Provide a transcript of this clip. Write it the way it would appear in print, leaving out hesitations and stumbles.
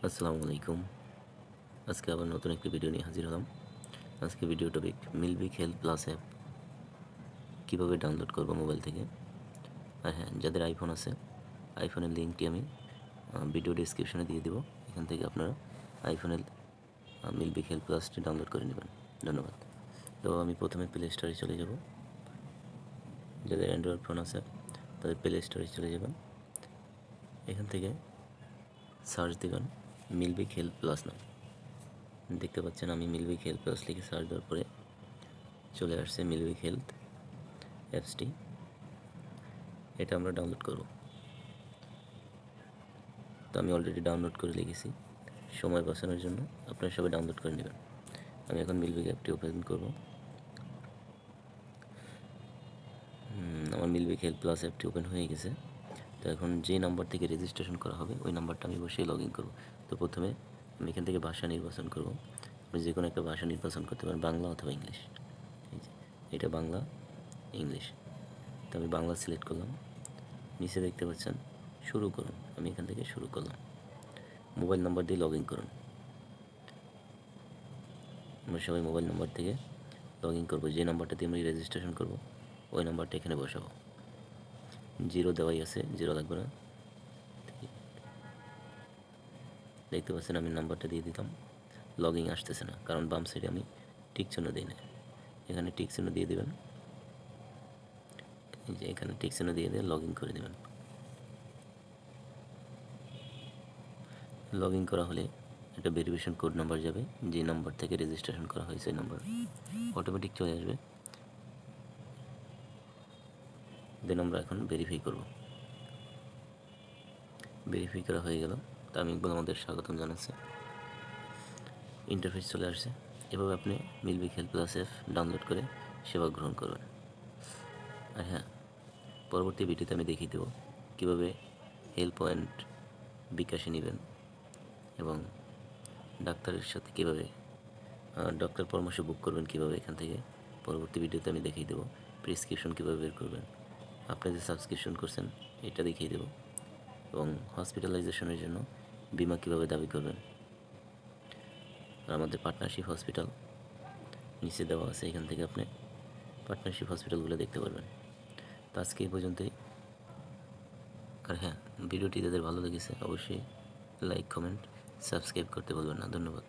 আসসালামু আলাইকুম। আজকে আবার নতুন একটি ভিডিও নিয়ে হাজির হলাম। আজকে video topic Milvik health plus app কীভাবে ডাউনলোড করব মোবাইল থেকে। আর হ্যাঁ, যাদের আইফোন আছে আইফোনের লিঙ্কটি আমি ভিডিও ডিসক্রিপশনে দিয়ে দেবো। এখান থেকে আপনারা আইফোনের মিলভিক হেলথ প্লাসটি ডাউনলোড করে নেবেন। ধন্যবাদ। তো আমি প্রথমে প্লে স্টোরে চলে যাব। যাদের অ্যান্ড্রয়েড ফোন আছে তাদের প্লে স্টোরে চলে যাবেন। এখান থেকে সার্চ দেবেন মিলভিক হেলথ প্লাস নাম। দেখতে পাচ্ছেন আমি মিলভিক হেলথ প্লাস লিখে সার্চ দেওয়ার পরে চলে আসছে মিলভিক হেলথ অ্যাপসটি। এটা আমরা ডাউনলোড করব। তো আমি অলরেডি ডাউনলোড করে লিখেছি। সময় বাঁচানোর জন্য আপনারা সবাই ডাউনলোড করে নেবেন। আমি এখন মিলভিক অ্যাপটি ওপেন করব। আমার মিলভিক হেলথ প্লাস অ্যাপটি ওপেন হয়ে গেছে। তো এখন যে নাম্বার থেকে রেজিস্ট্রেশন করা হবে ওই নাম্বারটা আমি বসেই লগ ইন করবো। তো প্রথমে আমি এখান থেকে ভাষা নির্বাচন করব। আপনি যে কোনো একটা ভাষা নির্বাচন করতে পারেন, বাংলা অথবা ইংলিশ। এটা বাংলা, ইংলিশ। তো আমি বাংলা সিলেক্ট করলাম। নিচে দেখতে পাচ্ছেন শুরু করুন, আমি এখান থেকে শুরু করলাম। মোবাইল নাম্বার দিয়ে লগ ইন করুন। আমরা সবাই মোবাইল নাম্বার থেকে লগ ইন করবো। যে নাম্বারটা দিয়ে আমি রেজিস্ট্রেশন করবো ওই নাম্বারটা এখানে বসাবো। 0 দেওয়াই আছে, 0 লাগবে না। দেখতে পাচ্ছেন আমি নাম্বারটা দিয়ে দিতাম। লগ ইন আসতেছে না, কারণ বাম সাইডে আমি টিক চিহ্ন দিই না। এখানে টিক চিহ্ন দিয়ে দেবেন। এই যে এখানে টিক চিহ্ন দিয়ে লগ ইন করে দেবেন। লগ ইন করা হলে একটা ভেরিফিকেশন কোড নাম্বার যাবে, যে নাম্বার থেকে রেজিস্ট্রেশন করা হয়েছে সেই নাম্বার অটোমেটিক চলে আসবে। দেন আমরা এখন ভেরিফাই করব। ভেরিফাই করা হয়ে গেল। তা আমি একবার আমাদের স্বাগতম জানাচ্ছি। ইন্টারফেস চলে আসছে। এভাবে আপনি Milvik health plus app download করে সেবা গ্রহণ করবেন। আর হ্যাঁ, পরবর্তী ভিডিওতে আমি দেখিয়ে দেবো কীভাবে হেল্প পয়েন্ট বিকাশে নেবেন এবং ডাক্তারের সাথে কীভাবে ডক্টর পরামর্শ বুক করবেন কীভাবে। এখান থেকে পরবর্তী ভিডিওতে আমি দেখিয়ে দেবো প্রেসক্রিপশন কীভাবে বের করবেন। আপনি যে সাবস্ক্রিপশন করছেন এটা দেখিয়ে দেবো, এবং হসপিটালাইজেশনের জন্য বিমা কীভাবে দাবি করবেন। আর আমাদের পার্টনারশিপ হসপিটাল নিচে দেওয়া আছে, এখান থেকে আপনি পার্টনারশিপ হসপিটালগুলো দেখতে পারবেন। তো আজকে এই পর্যন্তই। আর হ্যাঁ, ভিডিওটি যাদের ভালো লেগেছে অবশ্যই লাইক, কমেন্ট, সাবস্ক্রাইব করতে বলবেন না। ধন্যবাদ।